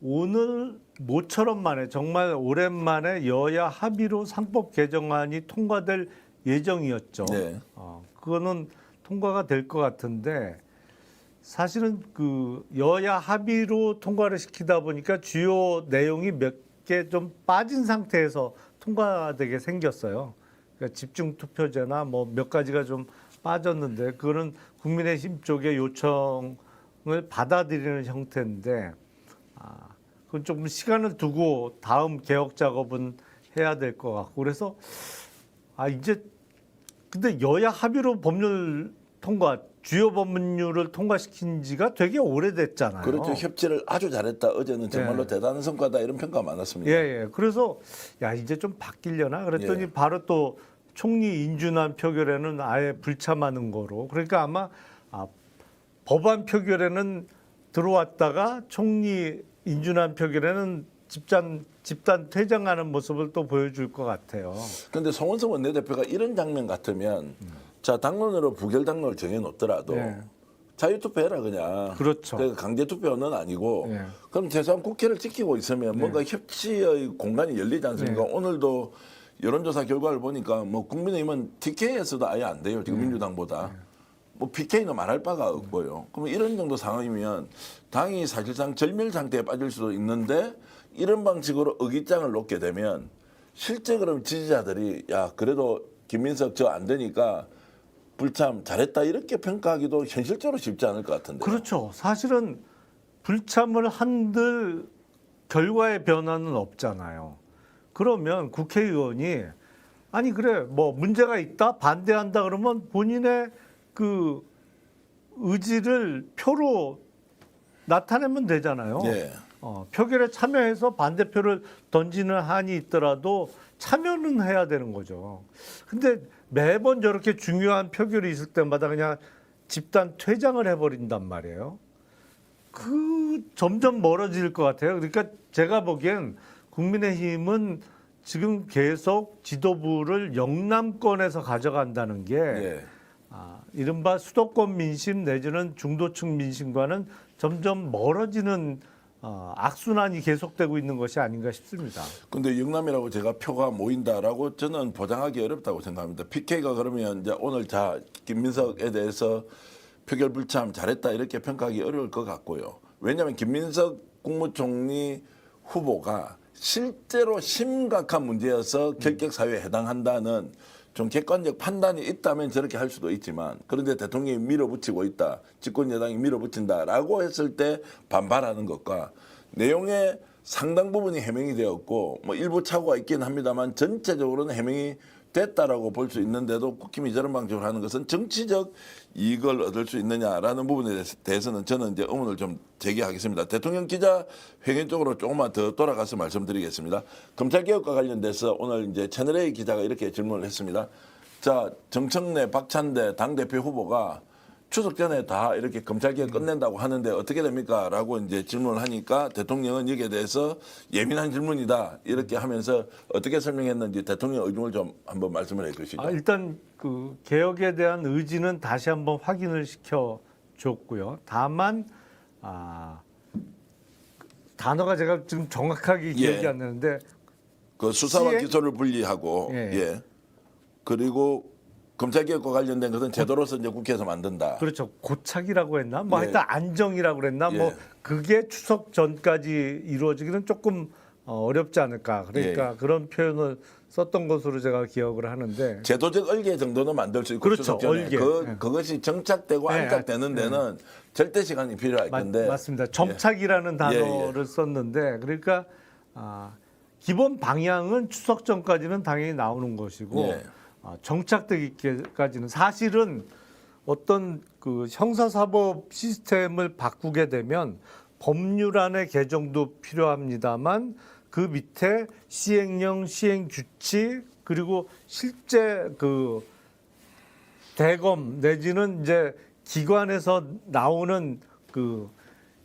오늘 모처럼 만에 정말 오랜만에 여야 합의로 상법 개정안이 통과될 예정이었죠. 네. 그거는 통과가 될 것 같은데 사실은 그 여야 합의로 통과를 시키다 보니까 주요 내용이 몇 개 좀 빠진 상태에서 통과되게 생겼어요. 그러니까 집중 투표제나 뭐 몇 가지가 좀 빠졌는데 그거는 국민의힘 쪽의 요청을 받아들이는 형태인데 그건 조금 시간을 두고 다음 개혁 작업은 해야 될 것 같고 그래서 이제 근데 여야 합의로 법률 통과 주요 법률을 통과시킨 지가 되게 오래됐잖아요. 그렇죠. 협치를 아주 잘했다. 어제는 정말로 대단한 성과다. 이런 평가 많았습니다. 예. 그래서 이제 좀 바뀌려나 그랬더니 바로 또 총리 인준안 표결에는 아예 불참하는 거로. 그러니까 아마 법안 표결에는 들어왔다가 총리 인준안 표결에는 집단 퇴장하는 모습을 또 보여줄 것 같아요. 그런데 송원석 원내대표가 이런 장면 같으면 자 당론으로 부결 당론을 정해놓더라도 자유투표해라 그냥. 그렇죠. 그러니까 강제투표는 아니고 그럼 최소한 국회를 지키고 있으면 뭔가 협치의 공간이 열리지 않습니까? 오늘도 여론조사 결과를 보니까 뭐 국민의힘은 TK에서도 아예 안 돼요. 지금 민주당보다. 뭐 PK는 말할 바가 없고요. 그러면 이런 정도 상황이면 당이 사실상 절멸 상태에 빠질 수도 있는데 이런 방식으로 의기장을 놓게 되면 실제 그럼 지지자들이 야 그래도 김민석 저 안 되니까 불참 잘했다 이렇게 평가하기도 현실적으로 쉽지 않을 것 같은데. 그렇죠. 사실은 불참을 한들 결과의 변화는 없잖아요. 그러면 국회의원이 아니 그래 뭐 문제가 있다 반대한다 그러면 본인의 그 의지를 표로 나타내면 되잖아요. 예. 표결에 참여해서 반대표를 던지는 한이 있더라도 참여는 해야 되는 거죠. 근데 매번 저렇게 중요한 표결이 있을 때마다 그냥 집단 퇴장을 해버린단 말이에요. 그 점점 멀어질 것 같아요. 그러니까 제가 보기엔 국민의힘은 지금 계속 지도부를 영남권에서 가져간다는 게 예. 이른바 수도권 민심 내지는 중도층 민심과는 점점 멀어지는 악순환이 계속되고 있는 것이 아닌가 싶습니다. 근데 영남이라고 제가 표가 모인다라고 저는 보장하기 어렵다고 생각합니다. PK가 그러면 이제 오늘 김민석에 대해서 표결 불참 잘했다 이렇게 평가하기 어려울 것 같고요. 왜냐하면 김민석 국무총리 후보가 실제로 심각한 문제여서 결격 사유에 해당한다는 좀 객관적 판단이 있다면 저렇게 할 수도 있지만 그런데 대통령이 밀어붙이고 있다. 집권 여당이 밀어붙인다라고 했을 때 반발하는 것과 내용의 상당 부분이 해명이 되었고 뭐 일부 착오가 있긴 합니다만 전체적으로는 해명이 됐다라고 볼 수 있는데도 국힘이 저런 방식으로 하는 것은 정치적 이익을 얻을 수 있느냐라는 부분에 대해서는 저는 이제 의문을 좀 제기하겠습니다. 대통령 기자회견 쪽으로 조금만 더 돌아가서 말씀드리겠습니다. 검찰개혁과 관련돼서 오늘 이제 채널A 기자가 이렇게 질문을 했습니다. 자, 정청래, 박찬대 당대표 후보가 추석 전에 다 이렇게 검찰개혁 끝낸다고 하는데 어떻게 됩니까? 라고 이제 질문을 하니까 대통령은 여기에 대해서 예민한 질문이다. 이렇게 하면서 어떻게 설명했는지 대통령 의중을 좀 한번 말씀을 해 주시죠. 일단 그 개혁에 대한 의지는 다시 한번 확인을 시켜줬고요. 다만 단어가 제가 지금 정확하게 기억이 안 나는데 그 수사와 시행? 기소를 분리하고 예. 그리고 검찰개혁과 관련된 것은 제도로서 이제 국회에서 만든다. 그렇죠. 고착이라고 했나? 뭐 예. 하여튼 안정이라고 그랬나? 예. 뭐 그게 추석 전까지 이루어지기는 조금 어렵지 않을까. 그러니까 그런 표현을 썼던 것으로 제가 기억을 하는데. 제도적 얼개 정도는 만들 수 있고 그렇죠. 추석 전에 얼개. 그것이 정착되고 네, 안착되는 데는 절대 시간이 필요할 건데. 맞습니다. 정착이라는 단어를 썼는데 그러니까 기본 방향은 추석 전까지는 당연히 나오는 것이고 예. 정착되기까지는 사실은 어떤 그 형사사법 시스템을 바꾸게 되면 법률안의 개정도 필요합니다만 그 밑에 시행령, 시행규칙 그리고 실제 그 대검 내지는 이제 기관에서 나오는 그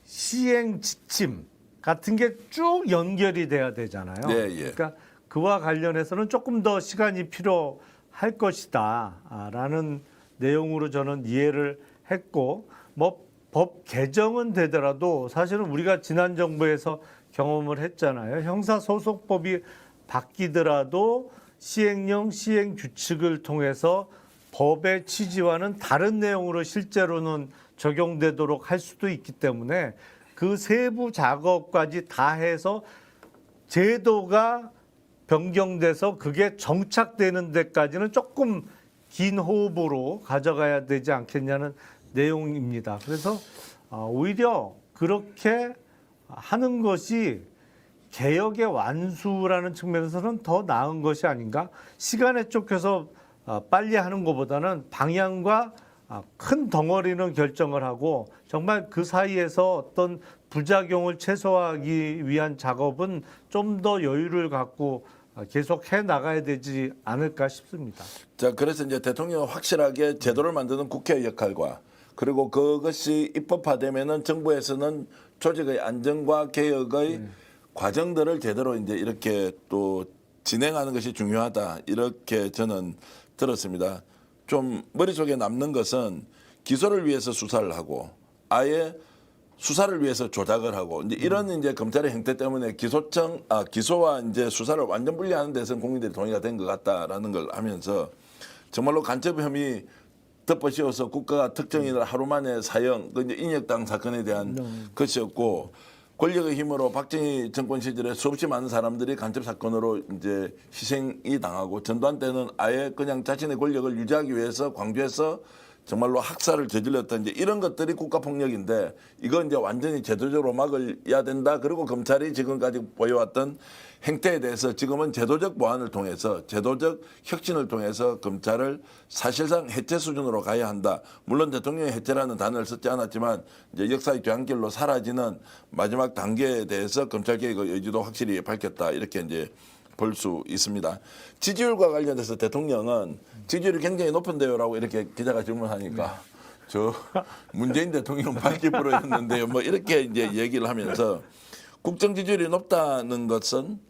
시행 지침 같은 게 쭉 연결이 돼야 되잖아요. 네, 예. 그러니까 그와 관련해서는 조금 더 시간이 필요할 것이다라는 내용으로 저는 이해를 했고 뭐 법 개정은 되더라도 사실은 우리가 지난 정부에서 경험을 했잖아요. 형사소송법이 바뀌더라도 시행령, 시행규칙을 통해서 법의 취지와는 다른 내용으로 실제로는 적용되도록 할 수도 있기 때문에 그 세부 작업까지 다 해서 제도가 변경돼서 그게 정착되는 데까지는 조금 긴 호흡으로 가져가야 되지 않겠냐는 내용입니다. 그래서 오히려 그렇게 하는 것이 개혁의 완수라는 측면에서는 더 나은 것이 아닌가. 시간에 쫓겨서 빨리 하는 것보다는 방향과 큰 덩어리는 결정을 하고 정말 그 사이에서 어떤 부작용을 최소화하기 위한 작업은 좀 더 여유를 갖고 계속 해 나가야 되지 않을까 싶습니다. 자, 그래서 이제 대통령은 확실하게 제도를 만드는 국회의 역할과 그리고 그것이 입법화되면은 정부에서는 조직의 안정과 개혁의 과정들을 제대로 이제 이렇게 또 진행하는 것이 중요하다. 이렇게 저는 들었습니다. 좀 머릿속에 남는 것은 기소를 위해서 수사를 하고 아예 수사를 위해서 조작을 하고 이제 이런 이제 검찰의 행태 때문에 기소와 이제 수사를 완전 분리하는 데서는 국민들이 동의가 된 것 같다라는 걸 하면서 정말로 간첩 혐의 덮어씌워서 국가가 특정인을 하루 만에 사형, 그 이제 인혁당 사건에 대한 것이었고 권력의 힘으로 박정희 정권 시절에 수없이 많은 사람들이 간첩 사건으로 이제 희생이 당하고 전두환 때는 아예 그냥 자신의 권력을 유지하기 위해서 광주에서 정말로 학살을 저질렀던 이제 이런 것들이 국가폭력인데 이건 이제 완전히 제도적으로 막아야 된다. 그리고 검찰이 지금까지 보여왔던 행태에 대해서 지금은 제도적 보완을 통해서 제도적 혁신을 통해서 검찰을 사실상 해체 수준으로 가야 한다. 물론 대통령의 해체라는 단어를 쓰지 않았지만 이제 역사의 뒤안길로 사라지는 마지막 단계에 대해서 검찰 개혁의 의지도 확실히 밝혔다. 이렇게 이제 볼 수 있습니다. 지지율과 관련해서 대통령은 지지율이 굉장히 높은데요라고 이렇게 기자가 질문하니까 저 문재인 대통령 80%였는데요. 뭐 이렇게 이제 얘기를 하면서 국정 지지율이 높다는 것은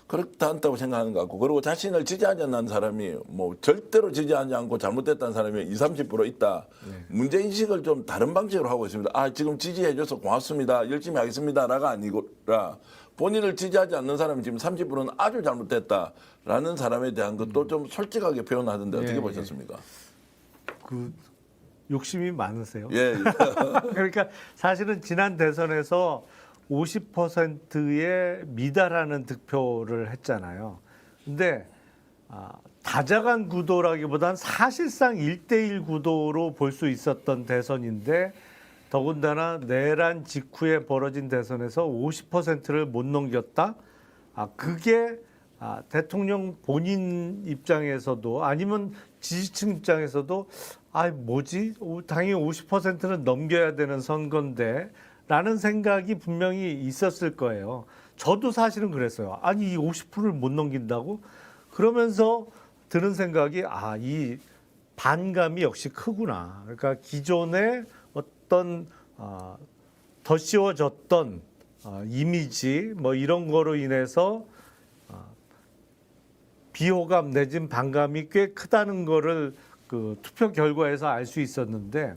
그렇지 않다고 생각하는 것 같고 그리고 자신을 지지하지 않는 사람이 뭐 절대로 지지하지 않고 잘못됐다는 사람이 20, 30% 있다. 문제인식을 좀 다른 방식으로 하고 있습니다. 아 지금 지지해줘서 고맙습니다. 열심히 하겠습니다라가 아니고라 본인을 지지하지 않는 사람이 지금 30%는 아주 잘못됐다라는 사람에 대한 것도 좀 솔직하게 표현하던데 어떻게 보셨습니까? 그 욕심이 많으세요. 예. 그러니까 사실은 지난 대선에서 50%에 미달하는 득표를 했잖아요. 근데 다자간 구도라기보단 사실상 1대1 구도로 볼 수 있었던 대선인데 더군다나 내란 직후에 벌어진 대선에서 50%를 못 넘겼다. 그게 대통령 본인 입장에서도 아니면 지지층 입장에서도 뭐지? 당연히 50%는 넘겨야 되는 선거인데 라는 생각이 분명히 있었을 거예요. 저도 사실은 그랬어요. 아니 이 50%를 못 넘긴다고? 그러면서 드는 생각이 이 반감이 역시 크구나. 그러니까 기존에 어떤 더 씌워졌던 이미지 뭐 이런 거로 인해서 비호감 내진 반감이 꽤 크다는 거를 그 투표 결과에서 알 수 있었는데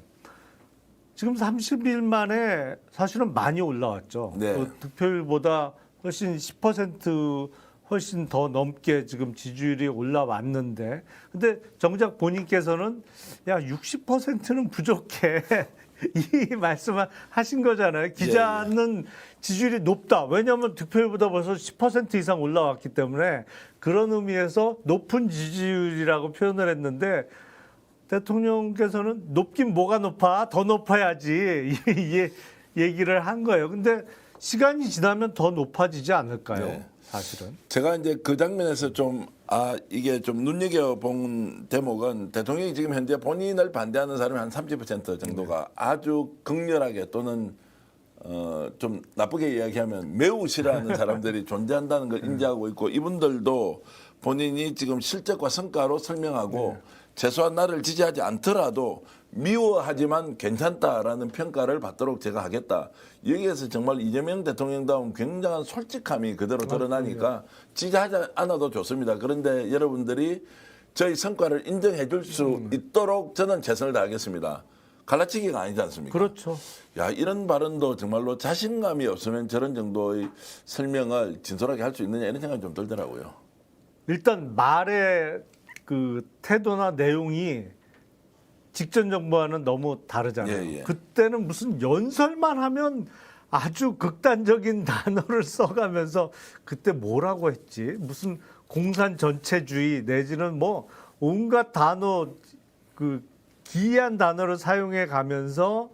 지금 30일 만에 사실은 많이 올라왔죠. 네. 그 득표율보다 훨씬 10% 훨씬 더 넘게 지금 지지율이 올라왔는데 근데 정작 본인께서는 야 60%는 부족해. 이 말씀을 하신 거잖아요. 기자는 지지율이 높다. 왜냐하면 득표율보다 벌써 10% 이상 올라왔기 때문에 그런 의미에서 높은 지지율이라고 표현을 했는데 대통령께서는 높긴 뭐가 높아? 더 높아야지. 이 얘기를 한 거예요. 근데 시간이 지나면 더 높아지지 않을까요? 네. 사실은. 제가 이제 그 장면에서 좀 이게 좀 눈여겨본 대목은 대통령이 지금 현재 본인을 반대하는 사람이 한 30% 정도가 아주 극렬하게 또는 좀 나쁘게 이야기하면 매우 싫어하는 사람들이 존재한다는 걸 인지하고 있고 이분들도 본인이 지금 실적과 성과로 설명하고 최소한 나를 지지하지 않더라도 미워하지만 괜찮다라는 평가를 받도록 제가 하겠다. 여기에서 정말 이재명 대통령다운 굉장한 솔직함이 그대로 드러나니까 지지하지 않아도 좋습니다. 그런데 여러분들이 저희 성과를 인정해 줄 수 있도록 저는 최선을 다하겠습니다. 갈라치기가 아니지 않습니까? 그렇죠. 야, 이런 발언도 정말로 자신감이 없으면 저런 정도의 설명을 진솔하게 할 수 있느냐 이런 생각이 좀 들더라고요. 일단 말의 그 태도나 내용이 직전 정부와는 너무 다르잖아요. 예, 예. 그때는 무슨 연설만 하면 아주 극단적인 단어를 써가면서 그때 뭐라고 했지? 무슨 공산 전체주의 내지는 뭐 온갖 단어 그 기이한 단어를 사용해 가면서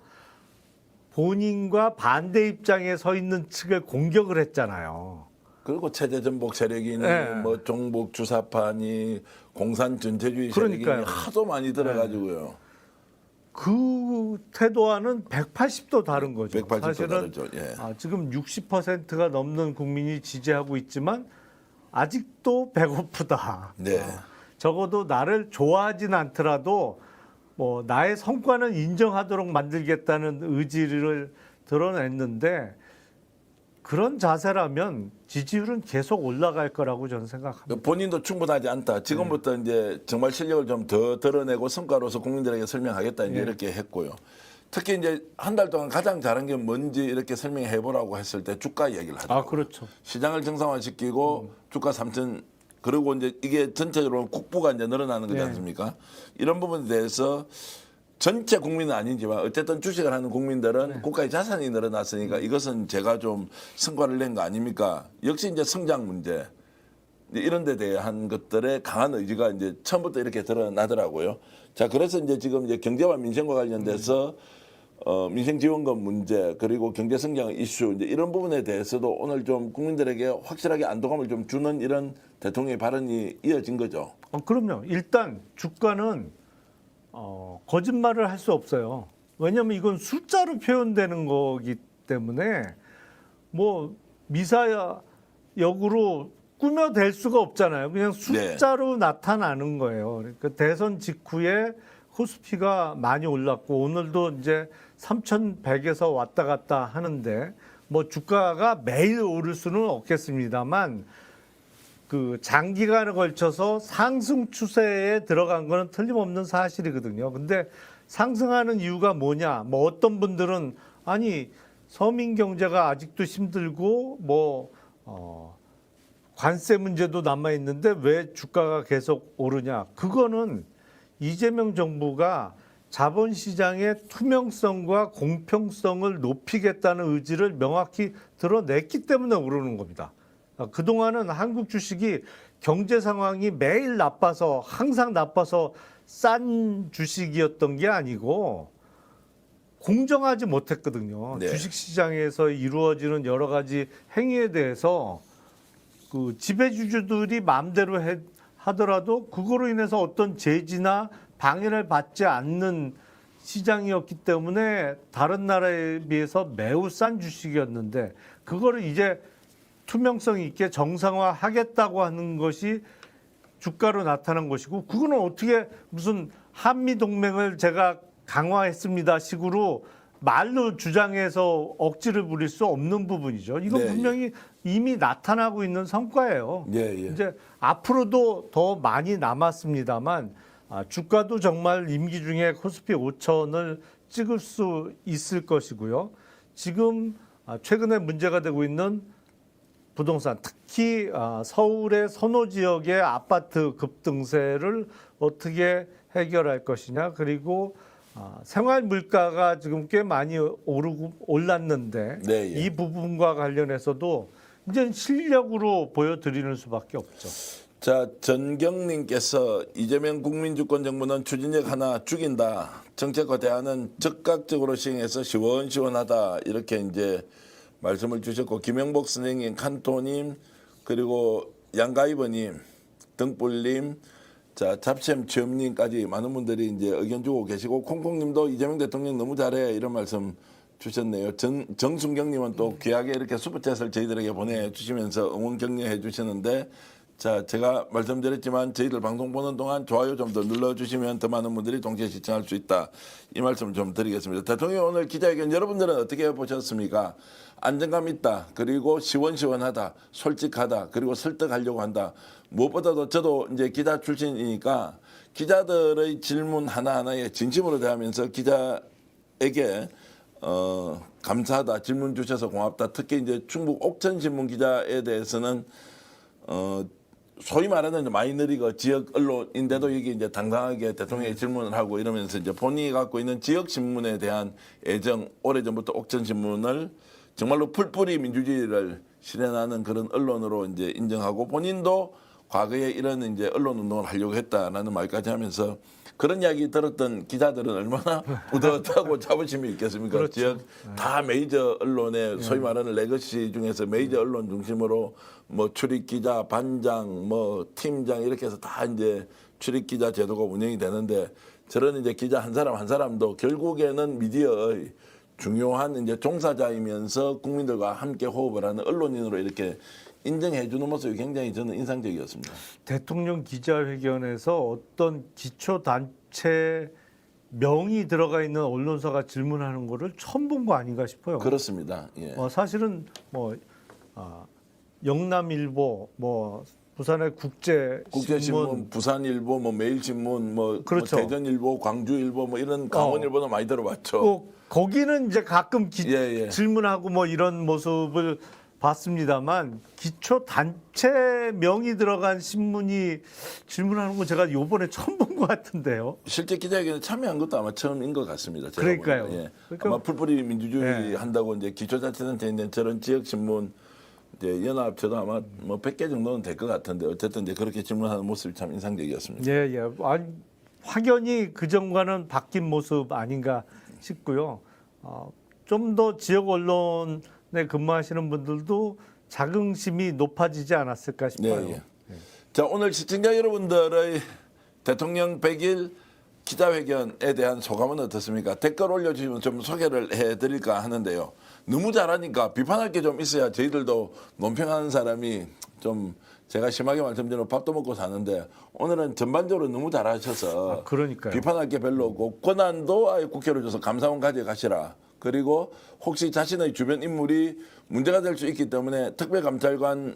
본인과 반대 입장에 서 있는 측을 공격을 했잖아요. 그리고 체제 전복 세력이니 네. 뭐 종북 주사파니 공산 전체주의 세력이니 그러니까요. 하도 많이 들어가지고요. 그 태도와는 180도 다른 거죠. 180도 사실은 다르죠. 예. 지금 60%가 넘는 국민이 지지하고 있지만 아직도 배고프다. 네. 적어도 나를 좋아하진 않더라도 뭐 나의 성과는 인정하도록 만들겠다는 의지를 드러냈는데 그런 자세라면 지지율은 계속 올라갈 거라고 저는 생각합니다. 본인도 충분하지 않다. 지금부터 이제 정말 실력을 좀 더 드러내고 성과로서 국민들에게 설명하겠다 이제 이렇게 했고요. 특히 이제 한 달 동안 가장 잘한 게 뭔지 이렇게 설명해 보라고 했을 때 주가 이야기를 하더라고요. 그렇죠. 시장을 정상화시키고 주가 3천 그리고 이제 이게 전체적으로 국부가 이제 늘어나는 거지 않습니까? 이런 부분에 대해서 전체 국민은 아니지만 어쨌든 주식을 하는 국민들은 국가의 자산이 늘어났으니까 이것은 제가 좀 성과를 낸 거 아닙니까? 역시 이제 성장 문제. 이제 이런 데 대한 것들의 강한 의지가 이제 처음부터 이렇게 드러나더라고요. 자, 그래서 이제 지금 이제 경제와 민생과 관련돼서 민생 지원금 문제 그리고 경제 성장 이슈 이제 이런 부분에 대해서도 오늘 좀 국민들에게 확실하게 안도감을 좀 주는 이런 대통령의 발언이 이어진 거죠. 그럼요. 일단 주가는 거짓말을 할 수 없어요. 왜냐하면 이건 숫자로 표현되는 거기 때문에 뭐 미사역으로 꾸며댈 수가 없잖아요. 그냥 숫자로 나타나는 거예요. 그러니까 대선 직후에 코스피가 많이 올랐고 오늘도 이제 3,100에서 왔다 갔다 하는데 뭐 주가가 매일 오를 수는 없겠습니다만 그 장기간에 걸쳐서 상승 추세에 들어간 거는 틀림없는 사실이거든요. 근데 상승하는 이유가 뭐냐? 뭐 어떤 분들은 아니 서민 경제가 아직도 힘들고 뭐 관세 문제도 남아 있는데 왜 주가가 계속 오르냐? 그거는 이재명 정부가 자본시장의 투명성과 공평성을 높이겠다는 의지를 명확히 드러냈기 때문에 오르는 겁니다. 그동안은 한국 주식이 경제 상황이 매일 나빠서 항상 나빠서 싼 주식이었던 게 아니고 공정하지 못했거든요. 네. 주식시장에서 이루어지는 여러 가지 행위에 대해서 그 지배주주들이 마음대로 하더라도 그거로 인해서 어떤 제지나 방해를 받지 않는 시장이었기 때문에 다른 나라에 비해서 매우 싼 주식이었는데 그거를 이제 투명성 있게 정상화하겠다고 하는 것이 주가로 나타난 것이고 그거는 어떻게 무슨 한미동맹을 제가 강화했습니다 식으로 말로 주장해서 억지를 부릴 수 없는 부분이죠. 이건 네, 분명히 이미 나타나고 있는 성과예요. 예. 이제 앞으로도 더 많이 남았습니다만 주가도 정말 임기 중에 코스피 5천을 찍을 수 있을 것이고요. 지금 최근에 문제가 되고 있는 부동산, 특히 서울의 선호 지역의 아파트 급등세를 어떻게 해결할 것이냐, 그리고 생활 물가가 지금 꽤 많이 올랐는데 네, 예. 이 부분과 관련해서도 이제 실력으로 보여드리는 수밖에 없죠. 자, 전경님께서 이재명 국민주권 정부는 추진력 하나 죽인다. 정책과 대안은 즉각적으로 시행해서 시원시원하다. 이렇게 이제 말씀을 주셨고, 김영복 선생님, 칸토님, 그리고 양가이버님, 등불님, 자, 잡샘 취업님까지 많은 분들이 이제 의견 주고 계시고, 콩콩님도 이재명 대통령 너무 잘해. 이런 말씀 주셨네요. 정순경님은 또 귀하게 이렇게 슈퍼챗을 저희들에게 보내주시면서 응원 격려해 주시는데, 자, 제가 말씀드렸지만 저희들 방송 보는 동안 좋아요 좀 더 눌러주시면 더 많은 분들이 동시에 시청할 수 있다. 이 말씀 좀 드리겠습니다. 대통령 오늘 기자회견 여러분들은 어떻게 보셨습니까? 안정감 있다. 그리고 시원시원하다. 솔직하다. 그리고 설득하려고 한다. 무엇보다도 저도 이제 기자 출신이니까 기자들의 질문 하나하나에 진심으로 대하면서 기자에게 감사하다. 질문 주셔서 고맙다. 특히 이제 충북 옥천신문 기자에 대해서는 소위 말하는 마이너리그 지역 언론인데도 여기 이제 당당하게 대통령의 질문을 하고 이러면서 이제 본인이 갖고 있는 지역 신문에 대한 애정, 오래전부터 옥천신문을 정말로 풀뿌리 민주주의를 실현하는 그런 언론으로 이제 인정하고 본인도 과거에 이런 이제 언론 운동을 하려고 했다라는 말까지 하면서 그런 이야기 들었던 기자들은 얼마나 뿌듯하고 자부심이 있겠습니까? 그렇죠. 지역 다 메이저 언론의 소위 말하는 레거시 중에서 메이저 언론 중심으로 뭐 출입 기자, 반장, 뭐 팀장 이렇게 해서 다 이제 출입 기자 제도가 운영이 되는데 저런 이제 기자 한 사람 한 사람도 결국에는 미디어의 중요한 이제 종사자이면서 국민들과 함께 호흡을 하는 언론인으로 이렇게 인정해 주는 모습이 굉장히 저는 인상적이었습니다. 대통령 기자회견에서 어떤 기초단체 명이 들어가 있는 언론사가 질문하는 거를 처음 본 거 아닌가 싶어요. 그렇습니다. 예. 사실은 뭐 영남일보, 뭐 부산의 국제신문, 부산일보, 뭐 매일신문, 뭐, 그렇죠. 뭐 대전일보, 광주일보, 뭐 이런 강원일보도 많이 들어봤죠. 거기는 이제 가끔 예. 질문하고 뭐 이런 모습을 봤습니다만 기초 단체 명이 들어간 신문이 질문하는 거 제가 요번에 처음 본 것 같은데요. 실제 기자회견에 참여한 것도 아마 처음인 것 같습니다. 제가 그러니까요. 보니까. 예. 그러니까 아마 풀뿌리 민주주의 예. 한다고 이제 기초자치단체인데 저런 지역신문 이제 연합쳐도 아마 뭐 100개 정도는 될 것 같은데 어쨌든 이제 그렇게 질문하는 모습이 참 인상적이었습니다. 예, 예. 아니, 확연히 그전과는 바뀐 모습 아닌가 싶고요. 좀 더 지역 언론에 근무하시는 분들도 자긍심이 높아지지 않았을까 싶어요. 예. 자, 오늘 시청자 여러분들의 대통령 100일 기자회견에 대한 소감은 어떻습니까? 댓글 올려주시면 좀 소개를 해드릴까 하는데요. 너무 잘하니까 비판할 게 좀 있어야 저희들도 논평하는 사람이 좀 제가 심하게 말씀드리면 밥도 먹고 사는데 오늘은 전반적으로 너무 잘하셔서 그러니까요. 비판할 게 별로 없고 권한도 아예 국회로 줘서 감사원 가져가시라. 그리고 혹시 자신의 주변 인물이 문제가 될 수 있기 때문에 특별감찰관을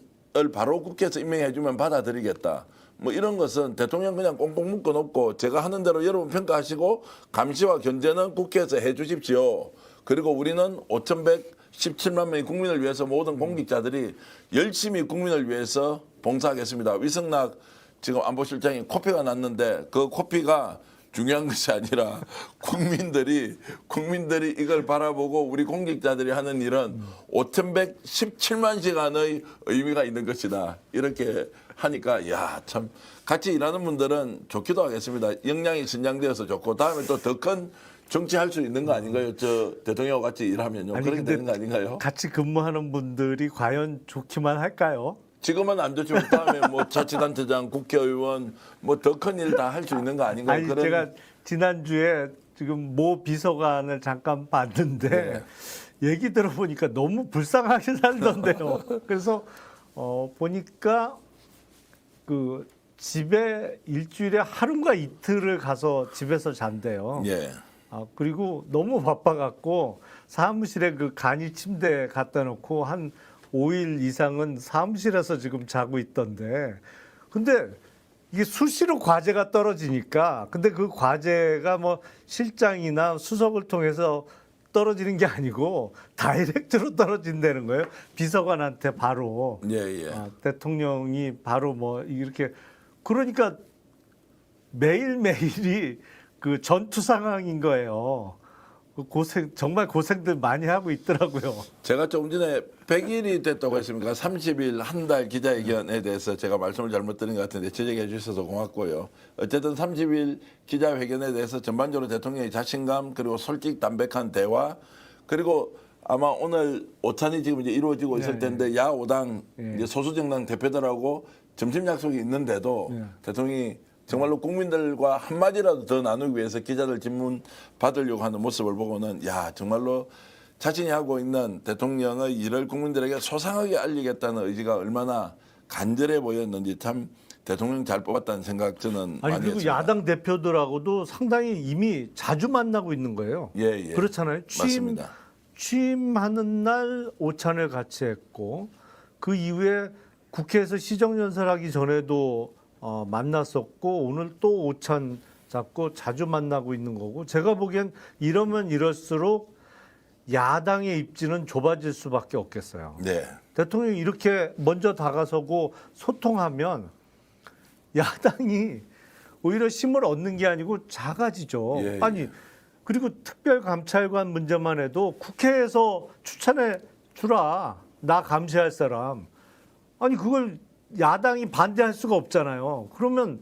바로 국회에서 임명해주면 받아들이겠다. 뭐 이런 것은 대통령 그냥 꽁꽁 묶어놓고 제가 하는 대로 여러분 평가하시고 감시와 견제는 국회에서 해주십시오. 그리고 우리는 5,117만 명의 국민을 위해서 모든 공직자들이 열심히 국민을 위해서 봉사하겠습니다. 위성락 지금 안보실장이 코피가 났는데 그 코피가 중요한 것이 아니라 국민들이 이걸 바라보고 우리 공직자들이 하는 일은 5,117만 시간의 의미가 있는 것이다. 이렇게 하니까 야, 참 같이 일하는 분들은 좋기도 하겠습니다. 역량이 신장되어서 좋고 다음에 또 더 큰 정치할 수 있는 거 아닌가요? 저 대통령과 같이 일하면요. 아니, 그렇게 근데 되는 거 아닌가요? 같이 근무하는 분들이 과연 좋기만 할까요? 지금은 안 좋지만 다음에 뭐 자치단체장, 국회의원 뭐 더 큰 일 다 할 수 있는 거 아닌가요? 아니, 제가 지난주에 지금 모 비서관을 잠깐 봤는데 얘기 들어보니까 너무 불쌍하게 살던데요. 그래서 보니까 그 집에 일주일에 하루인가 이틀을 가서 집에서 잔대요. 예. 그리고 너무 바빠갖고 사무실에 그 간이 침대에 갖다 놓고 한 5일 이상은 사무실에서 지금 자고 있던데. 근데 이게 수시로 과제가 떨어지니까 근데 그 과제가 뭐 실장이나 수석을 통해서 떨어지는 게 아니고 다이렉트로 떨어진다는 거예요. 비서관한테 바로. 예. 대통령이 바로 뭐 이렇게 그러니까 매일매일이 그 전투 상황인 거예요. 정말 고생들 많이 하고 있더라고요. 제가 조금 전에 100일이 됐다고 했습니까? 30일 한 달 기자회견에 대해서 제가 말씀을 잘못 드린 것 같은데 지적해 주셔서 고맙고요. 어쨌든 30일 기자회견에 대해서 전반적으로 대통령의 자신감 그리고 솔직 담백한 대화 그리고 아마 오늘 오찬이 지금 이제 이루어지고 있을 텐데 야5당 이제 소수정당 대표들하고 점심 약속이 있는데도 대통령이 정말로 국민들과 한마디라도 더 나누기 위해서 기자들 질문 받으려고 하는 모습을 보고는 야 정말로 자신이 하고 있는 대통령의 일을 국민들에게 소상하게 알리겠다는 의지가 얼마나 간절해 보였는지 참 대통령 잘 뽑았다는 생각 저는 아니 많이 그리고 했습니다. 야당 대표들하고도 상당히 이미 자주 만나고 있는 거예요. 예. 그렇잖아요. 맞습니다. 취임하는 날 오찬을 같이 했고 그 이후에 국회에서 시정연설하기 전에도 만났었고 오늘 또 오찬 잡고 자주 만나고 있는 거고 제가 보기엔 이러면 이럴수록 야당의 입지는 좁아질 수밖에 없겠어요. 네. 대통령이 이렇게 먼저 다가서고 소통하면 야당이 오히려 힘을 얻는 게 아니고 작아지죠. 예. 아니 그리고 특별감찰관 문제만 해도 국회에서 추천해 주라. 나 감시할 사람. 아니 그걸 야당이 반대할 수가 없잖아요. 그러면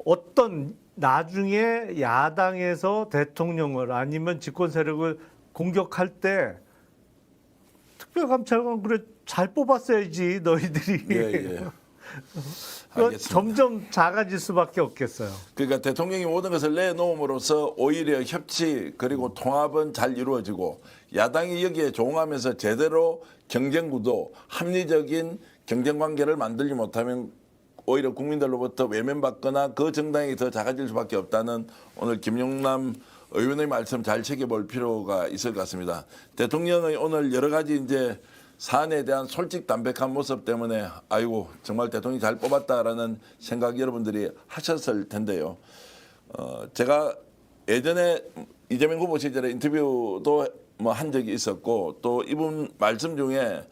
어떤 나중에 야당에서 대통령을 아니면 집권 세력을 공격할 때 특별감찰관 그래 잘 뽑았어야지 너희들이. 예. 그러니까 점점 작아질 수밖에 없겠어요. 그러니까 대통령이 모든 것을 내놓음으로써 오히려 협치 그리고 통합은 잘 이루어지고 야당이 여기에 조응하면서 제대로 경쟁구도 합리적인 경쟁관계를 만들지 못하면 오히려 국민들로부터 외면받거나 그 정당이 더 작아질 수밖에 없다는 오늘 김용남 의원의 말씀 잘 챙겨볼 필요가 있을 것 같습니다. 대통령의 오늘 여러 가지 이제 사안에 대한 솔직 담백한 모습 때문에 아이고 정말 대통령이 잘 뽑았다라는 생각 여러분들이 하셨을 텐데요. 제가 예전에 이재명 후보 시절에 인터뷰도 뭐 한 적이 있었고 또 이분 말씀 중에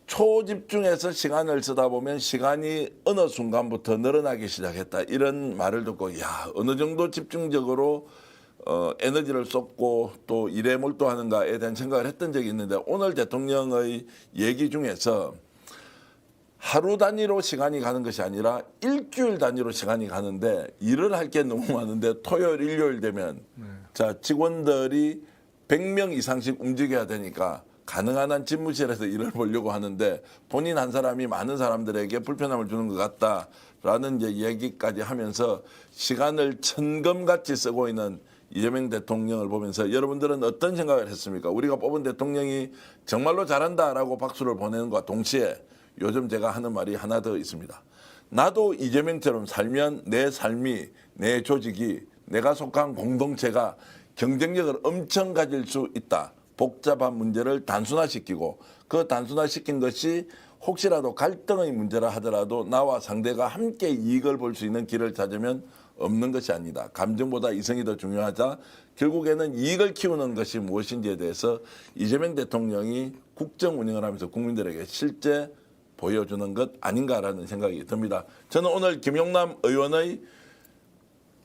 초집중해서 시간을 쓰다 보면 시간이 어느 순간부터 늘어나기 시작했다 이런 말을 듣고 야 어느 정도 집중적으로 에너지를 쏟고 또 일에 몰두하는가에 대한 생각을 했던 적이 있는데 오늘 대통령의 얘기 중에서 하루 단위로 시간이 가는 것이 아니라 일주일 단위로 시간이 가는데 일을 할 게 너무 많은데 토요일, 일요일 되면 자 직원들이 100명 이상씩 움직여야 되니까 가능한 한 집무실에서 일을 보려고 하는데 본인 한 사람이 많은 사람들에게 불편함을 주는 것 같다라는 이제 얘기까지 하면서 시간을 천금같이 쓰고 있는 이재명 대통령을 보면서 여러분들은 어떤 생각을 했습니까? 우리가 뽑은 대통령이 정말로 잘한다라고 박수를 보내는 것과 동시에 요즘 제가 하는 말이 하나 더 있습니다. 나도 이재명처럼 살면 내 삶이, 내 조직이, 내가 속한 공동체가 경쟁력을 엄청 가질 수 있다. 복잡한 문제를 단순화시키고 그 단순화시킨 것이 혹시라도 갈등의 문제라 하더라도 나와 상대가 함께 이익을 볼 수 있는 길을 찾으면 없는 것이 아니다. 감정보다 이성이 더 중요하자 결국에는 이익을 키우는 것이 무엇인지에 대해서 이재명 대통령이 국정 운영을 하면서 국민들에게 실제 보여주는 것 아닌가라는 생각이 듭니다. 저는 오늘 김용남 의원의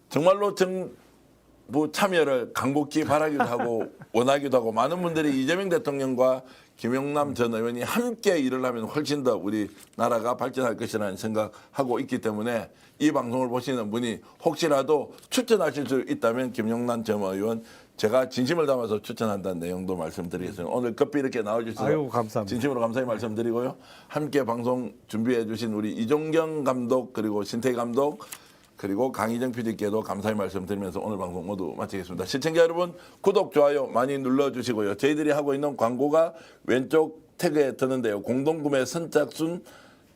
정말로 정부 참여를 간곡히 바라기도 하고 원하기도 하고 많은 분들이 이재명 대통령과 김용남 전 의원이 함께 일을 하면 훨씬 더 우리 나라가 발전할 것이라는 생각하고 있기 때문에 이 방송을 보시는 분이 혹시라도 추천하실 수 있다면 김용남 전 의원 제가 진심을 담아서 추천한다는 내용도 말씀드리겠습니다. 오늘 급히 이렇게 나와주셔서 아유, 감사합니다. 진심으로 감사히 말씀드리고요. 함께 방송 준비해 주신 우리 이종경 감독 그리고 신태희 감독 그리고 강희정 PD께도 감사히 말씀드리면서 오늘 방송 모두 마치겠습니다. 시청자 여러분 구독, 좋아요 많이 눌러주시고요. 저희들이 하고 있는 광고가 왼쪽 태그에 뜨는데요. 공동구매 선착순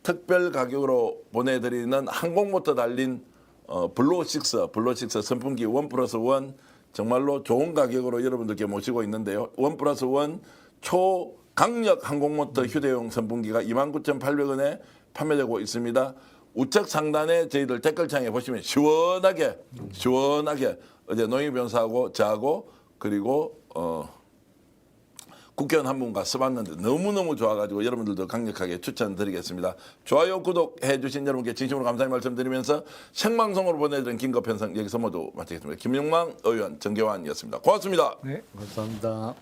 특별 가격으로 보내드리는 항공모터 달린 블루6 선풍기 1+1 정말로 좋은 가격으로 여러분들께 모시고 있는데요. 1+1 초강력 항공모터 휴대용 선풍기가 29,800원에 판매되고 있습니다. 우측 상단에 저희들 댓글창에 보시면 시원하게 어제 노영희 변호사하고 저하고 그리고 국회의원 한 분과 써봤는데 너무너무 좋아가지고 여러분들도 강력하게 추천드리겠습니다. 좋아요, 구독해 주신 여러분께 진심으로 감사의 말씀드리면서 생방송으로 보내드린 긴급 편성 여기서 모두 마치겠습니다. 김용남 의원, 정계환이었습니다. 고맙습니다. 네, 감사합니다.